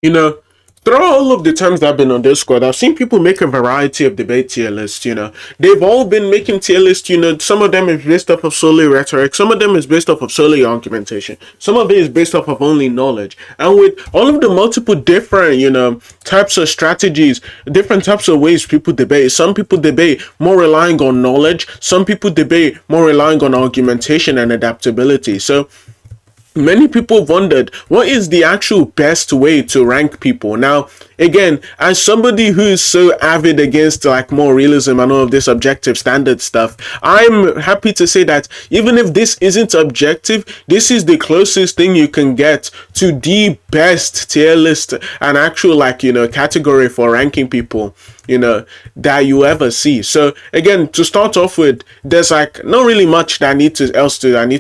You know, throughout all of the times that I've been on Discord, I've seen people make a variety of debate tier lists. They've all been making tier lists. Some of them is based off of solely rhetoric, some of them is based off of solely argumentation, some of it is based off of only knowledge. And with all of the multiple different, types of strategies, different types of ways people debate, some people debate more relying on knowledge, some people debate more relying on argumentation and adaptability. So, many people have wondered what is the actual best way to rank people. Now, again, as somebody who's so avid against like more realism and all of this objective standard stuff, I'm happy to say that even if this isn't objective, this is the closest thing you can get to the best tier list and actual category for ranking people that you ever see. So again, to start off with, there's like not really much that I need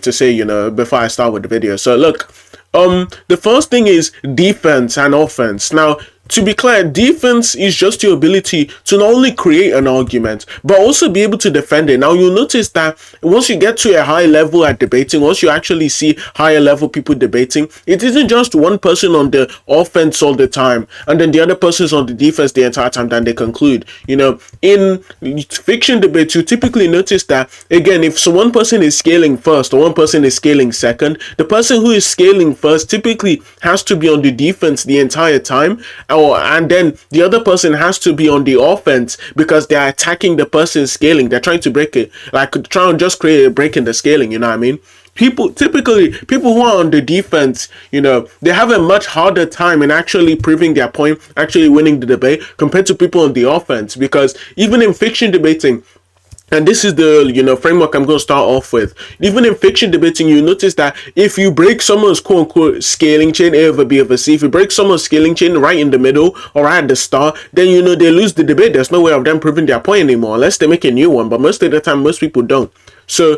to say before I start with the video. So look, the first thing is defense and offense. Now, to be clear, defense is just your ability to not only create an argument, but also be able to defend it. Now, you'll notice that once you get to a high level at debating, once you actually see higher level people debating, it isn't just one person on the offense all the time, and then the other person's on the defense the entire time, then they conclude. In fiction debates, you typically notice that, again, if one person is scaling first or one person is scaling second, the person who is scaling first typically has to be on the defense the entire time, and then the other person has to be on the offense because they're attacking the person scaling. They're trying to break it, like trying to just create a break in the scaling. You know what I mean? People who are on the defense, they have a much harder time in actually proving their point, actually winning the debate compared to people on the offense. Because even in fiction debating, and this is the framework I'm going to start off with. Even in fiction debating, you notice that if you break someone's quote unquote scaling chain, A over B over C, if you break someone's scaling chain right in the middle or right at the start, then they lose the debate. There's no way of them proving their point anymore unless they make a new one. But most of the time, most people don't. So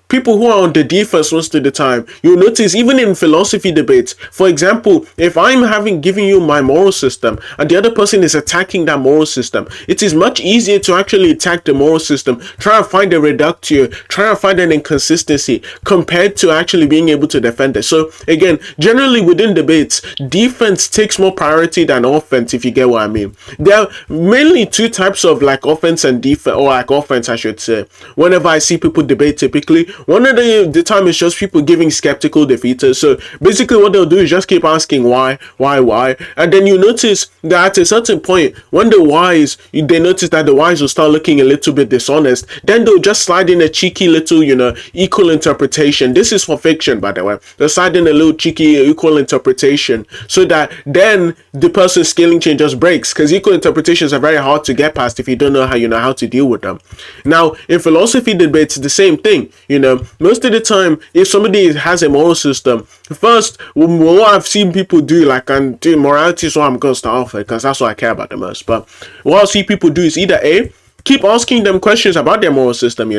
people who are on the defense most of the time, you'll notice even in philosophy debates, for example, if I'm giving you my moral system and the other person is attacking that moral system, it is much easier to actually attack the moral system, try and find a reductio, try and find an inconsistency compared to actually being able to defend it. So again, generally within debates, defense takes more priority than offense, if you get what I mean. There are mainly two types of offense and defense, or offense I should say, whenever I see people debate. Typically, one of the time is just people giving skeptical defeaters. So basically what they'll do is just keep asking why, and then you notice that at a certain point when they notice that the whys will start looking a little bit dishonest, then they'll just slide in a cheeky little equal interpretation. This is for fiction, by the way. They'll slide in a little cheeky equal interpretation so that then the person's scaling chain just breaks, because equal interpretations are very hard to get past if you don't know how to deal with them. Now in philosophy debates, the same thing. Most of the time, if somebody has a moral system, first, what I've seen people do, and morality is what I'm going to start off with because that's what I care about the most. But what I see people do is either A, keep asking them questions about their moral system,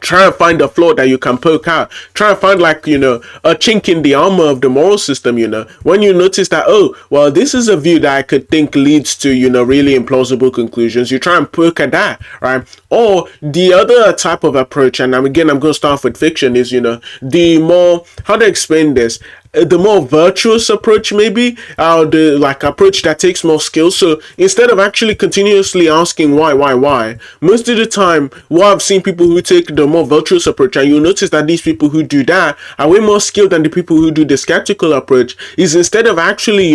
try and find a flaw that you can poke out. Try and find a chink in the armor of the moral system. When you notice that, oh well, this is a view that I could think leads to really implausible conclusions, you try and poke at that, right? Or the other type of approach, and again I'm going to start off with fiction, is the more, how to explain this, the more virtuous approach, maybe, the approach that takes more skill. So instead of actually continuously asking why, most of the time, what I've seen people who take the more virtuous approach, and you'll notice that these people who do that are way more skilled than the people who do the skeptical approach, is instead of actually,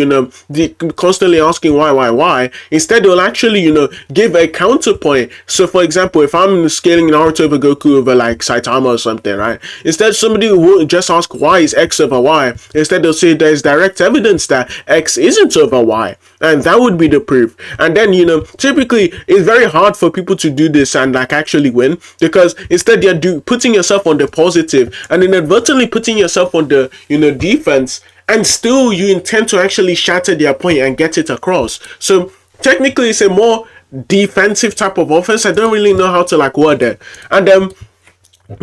constantly asking why, instead they'll actually, give a counterpoint. So for example, if I'm scaling Naruto over Goku over Saitama or something, right? Instead, somebody won't just ask why is X over Y. Instead, they'll say there's direct evidence that X isn't over Y, and that would be the proof. And then, typically, it's very hard for people to do this and actually win, because instead they're putting yourself on the positive and inadvertently putting yourself on the, defense, and still you intend to actually shatter their point and get it across. So technically, it's a more defensive type of offense. I don't really know how to word it. And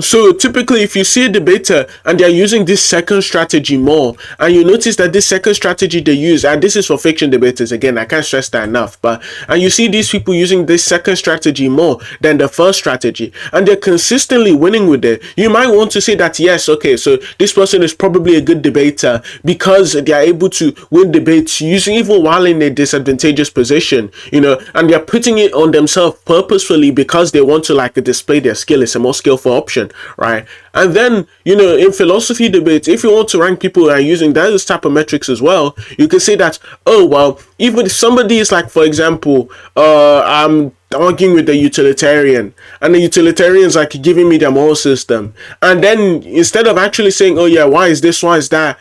So typically, if you see a debater and they're using this second strategy more, and you notice that this second strategy they use, and this is for fiction debaters again, I can't stress that enough, but and you see these people using this second strategy more than the first strategy, and they're consistently winning with it, you might want to say that yes, okay, so this person is probably a good debater because they are able to win debates using even while in a disadvantageous position, and they're putting it on themselves purposefully because they want to like display their skill. It's a more skillful option, right? And then, in philosophy debates, if you want to rank people who are using those type of metrics as well, you can say that, oh, well, even if somebody is like, for example, I'm arguing with the utilitarian, and the utilitarian's like giving me their moral system, and then instead of actually saying, oh yeah, why is this, why is that,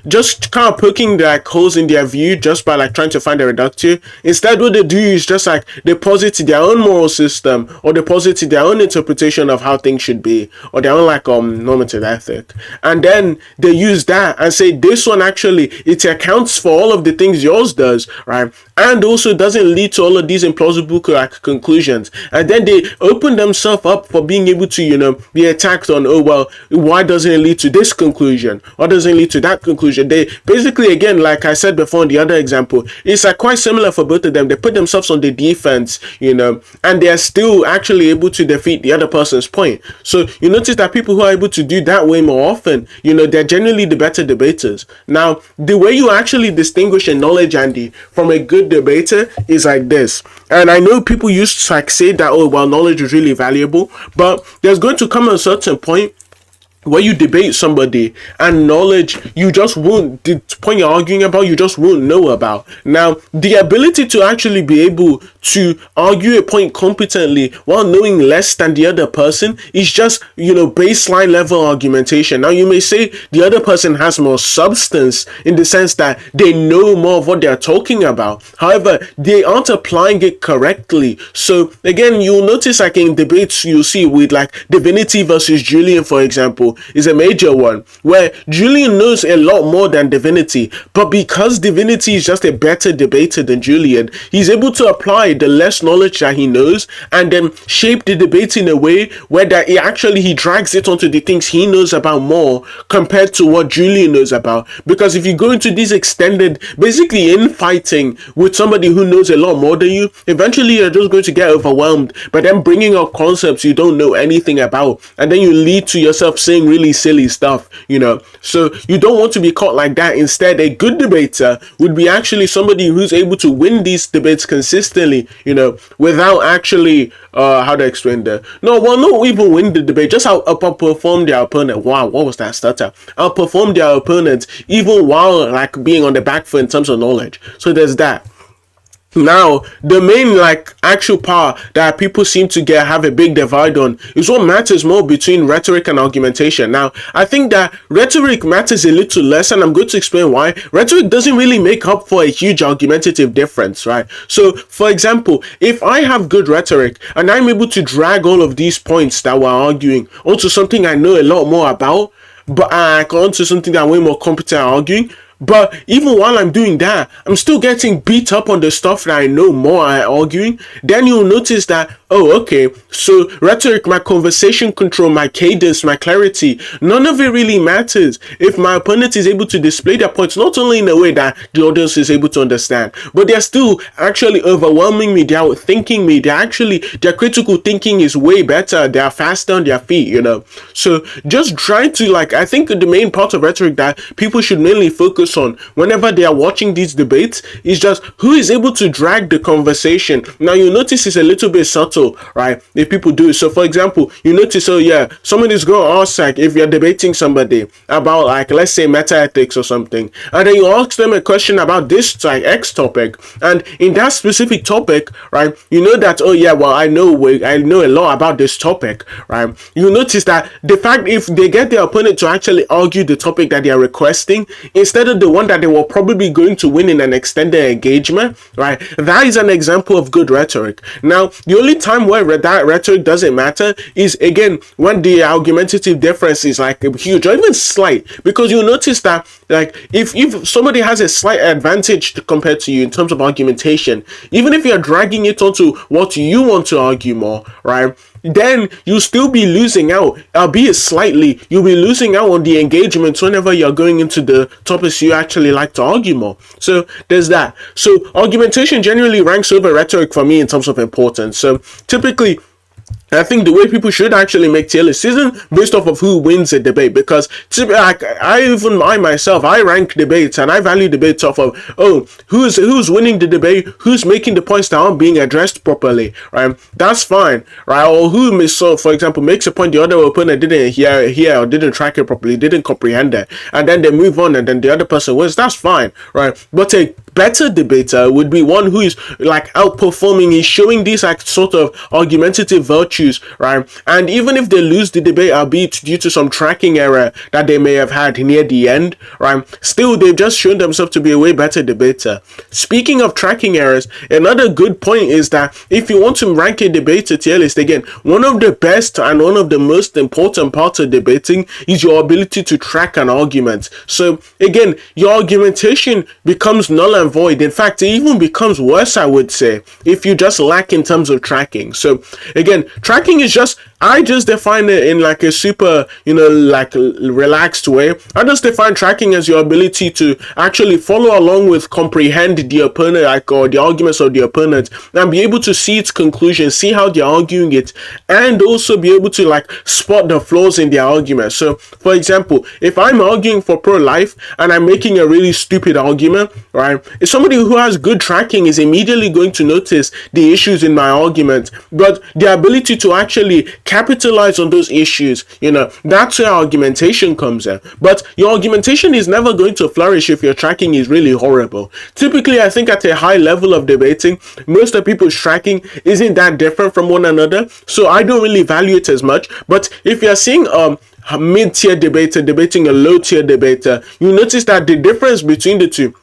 just kind of poking like holes in their view just by like trying to find a reductive. Instead, what they do is just like they posit their own moral system, or they posit their own interpretation of how things should be, or their own like normative ethic, and then they use that and say this one actually it accounts for all of the things yours does, right? And also doesn't lead to all of these implausible like conclusions, and then they open themselves up for being able to be attacked on, oh well, why doesn't it lead to this conclusion, or doesn't lead to that conclusion. They basically, again, like I said before in the other example, it's like quite similar for both of them. They put themselves on the defense, and they are still actually able to defeat the other person's point. So you notice that people who are able to do that way more often, they're generally the better debaters. Now, the way you actually distinguish a knowledge Andy from a good debater is like this. And I know people used to like say that, oh well, knowledge is really valuable, but there's going to come a certain point where you debate somebody and knowledge you just won't, the point you're arguing about, you just won't know about. Now, the ability to actually be able to argue a point competently while knowing less than the other person is just, baseline level argumentation. Now, you may say the other person has more substance in the sense that they know more of what they're talking about. However, they aren't applying it correctly. So, again, you'll notice like in debates you'll see with like Divinity versus Julian, for example, is a major one where Julian knows a lot more than Divinity, but because Divinity is just a better debater than Julian, he's able to apply the less knowledge that he knows and then shape the debate in a way where that he drags it onto the things he knows about more compared to what Julian knows about. Because if you go into this extended basically infighting with somebody who knows a lot more than you, eventually you're just going to get overwhelmed by them bringing up concepts you don't know anything about, and then you lead to yourself saying really silly stuff, so you don't want to be caught like that. Instead, a good debater would be actually somebody who's able to win these debates consistently, without actually how to explain that, not even win the debate, just outperform their opponent. Wow, what was that stutter? Outperform their opponent even while like being on the back foot in terms of knowledge. So there's that. Now, the main like actual part that people seem to have a big divide on is what matters more between rhetoric and argumentation. Now, I think that rhetoric matters a little less, and I'm going to explain why. Rhetoric doesn't really make up for a huge argumentative difference, right? So, for example, if I have good rhetoric and I'm able to drag all of these points that we're arguing onto something I know a lot more about, but onto something that I'm way more competent at arguing, but even while I'm doing that, I'm still getting beat up on the stuff that I know more at arguing, then you'll notice that, oh, okay, so rhetoric, my conversation control, my cadence, my clarity, none of it really matters if my opponent is able to display their points, not only in a way that the audience is able to understand, but they're still actually overwhelming me, they're outthinking me, their critical thinking is way better, they're faster on their feet, So just try to I think the main part of rhetoric that people should mainly focus on whenever they are watching these debates is just who is able to drag the conversation. Now you notice it's a little bit subtle, right? If people do it. So for example, you notice, oh yeah, someone is going to ask if you're debating somebody about let's say meta ethics or something, and then you ask them a question about this X topic, and in that specific topic, right, you know that, oh yeah, well I know a lot about this topic, right? You notice that the fact if they get their opponent to actually argue the topic that they are requesting instead of the one that they were probably going to win in an extended engagement, right? That is an example of good rhetoric. Now, the only time where that rhetoric doesn't matter is, again, when the argumentative difference is huge or even slight, because you'll notice that if somebody has a slight advantage compared to you in terms of argumentation, even if you're dragging it onto what you want to argue more, right, then you'll still be losing out, albeit slightly. You'll be losing out on the engagement whenever you're going into the topics you actually like to argue more. So there's that. So argumentation generally ranks over rhetoric for me in terms of importance. So typically, I think the way people should actually make tier lists isn't based off of who wins a debate, because I myself, I rank debates and I value debates off of, who's winning the debate, who's making the points that aren't being addressed properly, right? That's fine, right? Or who, so for example, makes a point the other opponent didn't hear or didn't track it properly, didn't comprehend it, and then they move on and then the other person wins. That's fine, right? But a better debater would be one who is like outperforming, is showing these like sort of argumentative virtues, right? And even if they lose the debate, albeit due to some tracking error that they may have had near the end, right, still they've just shown themselves to be a way better debater. Speaking of tracking errors, another good point is that if you want to rank a debater tier list, again, one of the best and one of the most important parts of debating is your ability to track an argument. So again, your argumentation becomes null and void. In fact, it even becomes worse, I would say, if you just lack in terms of tracking. So again, tracking is just, I just define it in like a super, like relaxed way. I just define tracking as your ability to actually follow along with, comprehend the opponent, like, or the arguments of the opponent, and be able to see its conclusion, see how they're arguing it, and also be able to like spot the flaws in their argument. So for example, if I'm arguing for pro-life and I'm making a really stupid argument, right, if somebody who has good tracking is immediately going to notice the issues in my argument, but the ability to actually capitalize on those issues, that's where argumentation comes in. But your argumentation is never going to flourish if your tracking is really horrible. Typically, I think at a high level of debating, most of people's tracking isn't that different from one another, so I don't really value it as much. But if you're seeing a mid-tier debater debating a low-tier debater, you notice that the difference between the two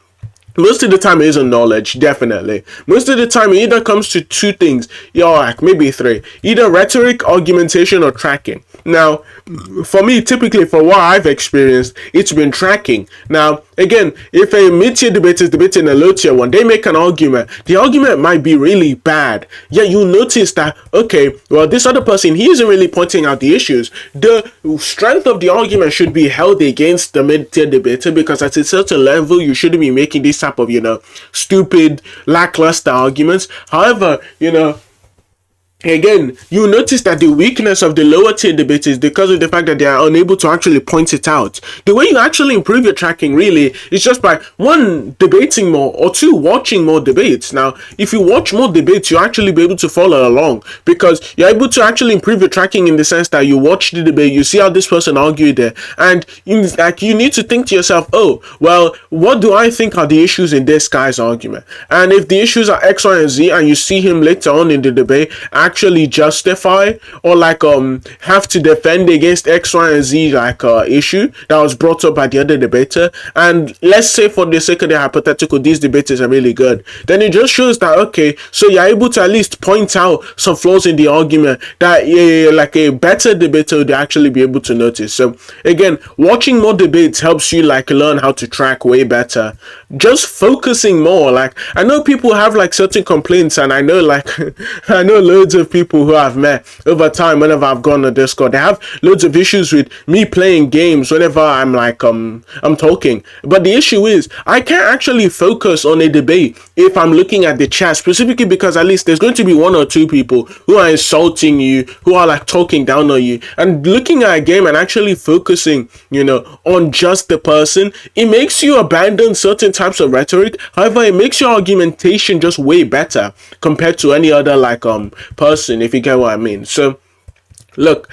most of the time isn't knowledge. Definitely most of the time it either comes to two things, like maybe three: either rhetoric, argumentation, or tracking. Now for me, typically for what I've experienced, it's been tracking. Now again, if a mid-tier debater is debating a low-tier one, they make an argument, the argument might be really bad, yet you notice that, okay, well, this other person, he isn't really pointing out the issues. The strength of the argument should be held against the mid-tier debater, because at a certain level you shouldn't be making this type of stupid, lackluster arguments. However, again, you notice that the weakness of the lower tier debate is because of the fact that they are unable to actually point it out. The way you actually improve your tracking really is just by, one, debating more, or two, watching more debates. Now, if you watch more debates, you'll actually be able to follow along, because you're able to actually improve your tracking in the sense that you watch the debate, you see how this person argued there, and you need to think to yourself, oh, well, what do I think are the issues in this guy's argument? And if the issues are X, Y, and Z, and you see him later on in the debate actually justify or like have to defend against X, Y, and Z like issue that was brought up by the other debater, and let's say for the sake of the hypothetical, these debaters are really good, then it just shows that, okay, so you're able to at least point out some flaws in the argument that like a better debater would actually be able to notice. So again, watching more debates helps you like learn how to track way better. Just focusing more, like I know people have like certain complaints, and I know like I know loads of people who I've met over time whenever I've gone on Discord, they have loads of issues with me playing games whenever I'm like I'm talking. But the issue is I can't actually focus on a debate if I'm looking at the chat, specifically because at least there's going to be one or two people who are insulting you, who are like talking down on you. And looking at a game and actually focusing on just the person, it makes you abandon certain types of rhetoric. However, it makes your argumentation just way better compared to any other like person, if you get what I mean. So look,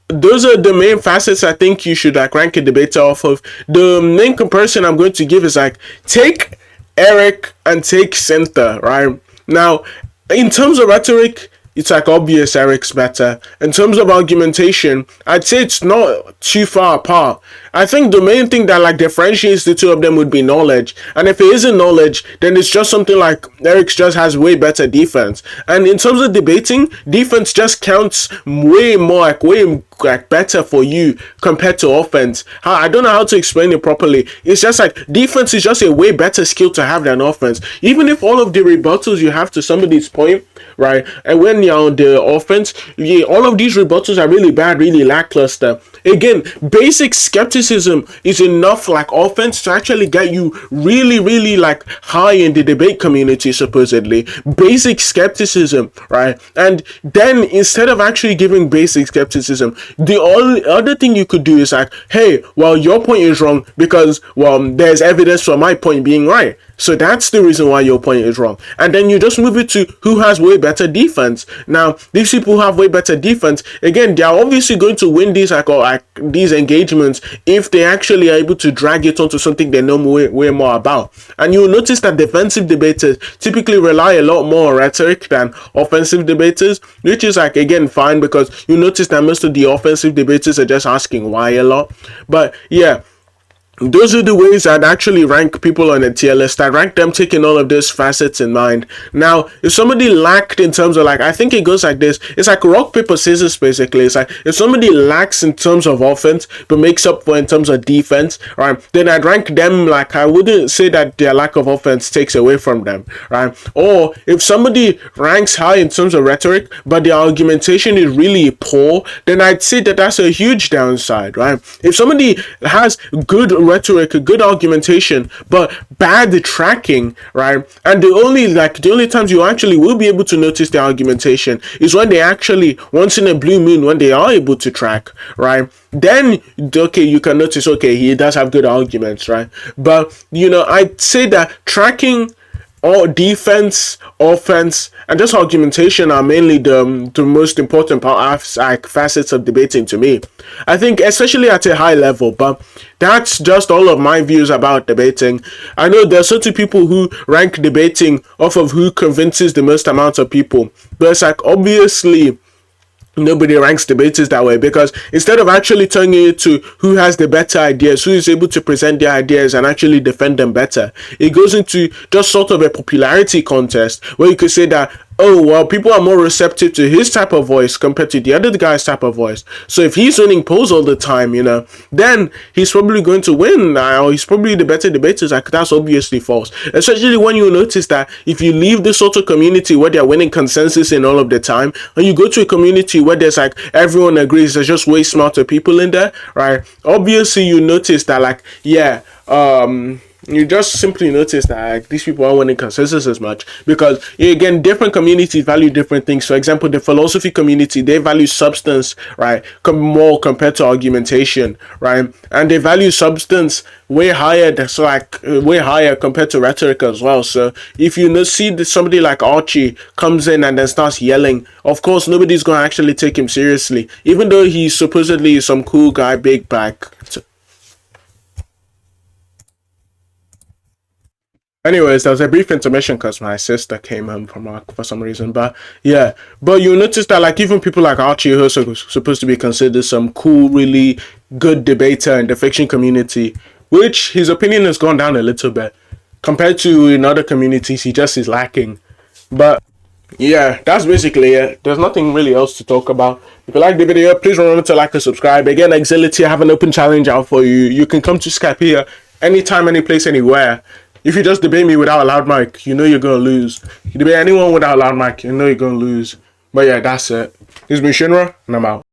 those are the main facets I think you should like rank a debater off of. The main comparison I'm going to give is like, take Eric and take Cynthia, right? Now, in terms of rhetoric, it's like obvious Eric's better. In terms of argumentation, I'd say it's not too far apart. I think the main thing that like differentiates the two of them would be knowledge. And if it isn't knowledge, then it's just something like Eric's just has way better defense. And in terms of debating, defense just counts way more, way better for you compared to offense. I don't know how to explain it properly. It's just like defense is just a way better skill to have than offense. Even if all of the rebuttals you have to somebody's point, right, and when you're on the offense, yeah, all of these rebuttals are really bad, really lackluster. Again, basic skepticism is enough like offense to actually get you really, really like high in the debate community, supposedly. Basic skepticism, right? And then instead of actually giving basic skepticism, the only other thing you could do is like, hey, well, your point is wrong because, well, there's evidence for my point being right. So that's the reason why your point is wrong. And then you just move it to who has way better defense. Now, these people who have way better defense, again, they are obviously going to win these like these engagements if they actually are able to drag it onto something they know way more about. And you'll notice that defensive debaters typically rely a lot more on rhetoric than offensive debaters, which is like, again, fine, because you notice that most of the offensive debaters are just asking why a lot. But yeah, those are the ways I'd actually rank people on a tier list. I rank them taking all of those facets in mind. Now, if somebody lacked in terms of like, I think it goes like this. It's like rock, paper, scissors, basically. It's like if somebody lacks in terms of offense, but makes up for in terms of defense, right? Then I'd rank them like, I wouldn't say that their lack of offense takes away from them, right? Or if somebody ranks high in terms of rhetoric, but their argumentation is really poor, then I'd say that that's a huge downside, right? If somebody has good rhetoric, a good argumentation, but bad tracking, right? And the only times you actually will be able to notice the argumentation is when they actually, once in a blue moon, when they are able to track, right? Then okay, you can notice, okay, he does have good arguments, right? But I'd say that tracking or defense, offense, and just argumentation are mainly the most important like facets of debating to me. I think especially at a high level, but that's just all of my views about debating. I know there are certain people who rank debating off of who convinces the most amount of people, but it's like obviously nobody ranks debaters that way, because instead of actually turning it to who has the better ideas, who is able to present their ideas and actually defend them better, it goes into just sort of a popularity contest where you could say that, oh, well, people are more receptive to his type of voice compared to the other guy's type of voice. So if he's winning polls all the time, then he's probably going to win, or he's probably the better debater. Like, that's obviously false. Especially when you notice that if you leave this sort of community where they're winning consensus in all of the time, and you go to a community where there's like everyone agrees there's just way smarter people in there, right? Obviously, you notice that, like, yeah, you just simply notice that like, these people aren't winning consensus as much, because again, different communities value different things. For example, the philosophy community, they value substance, right, more compared to argumentation, right? And they value substance way higher, way higher compared to rhetoric as well. So if you see that somebody like Archie comes in and then starts yelling, of course nobody's gonna actually take him seriously, even though he's supposedly some cool guy, big black. Anyways, there was a brief intermission because my sister came home from work for some reason. But yeah, but you notice that like even people like Archie, who are supposed to be considered some cool, really good debater in the fiction community, which his opinion has gone down a little bit compared to in other communities, he just is lacking. But yeah, that's basically it. There's nothing really else to talk about. If you like the video, please remember to like and subscribe. Again, Exility, I have an open challenge out for you. You can come to Skype here anytime, any place, anywhere. If you just debate me without a loud mic, you know you're gonna lose. If you debate anyone without a loud mic, you know you're gonna lose. But yeah, that's it. This has been Shinra, and I'm out.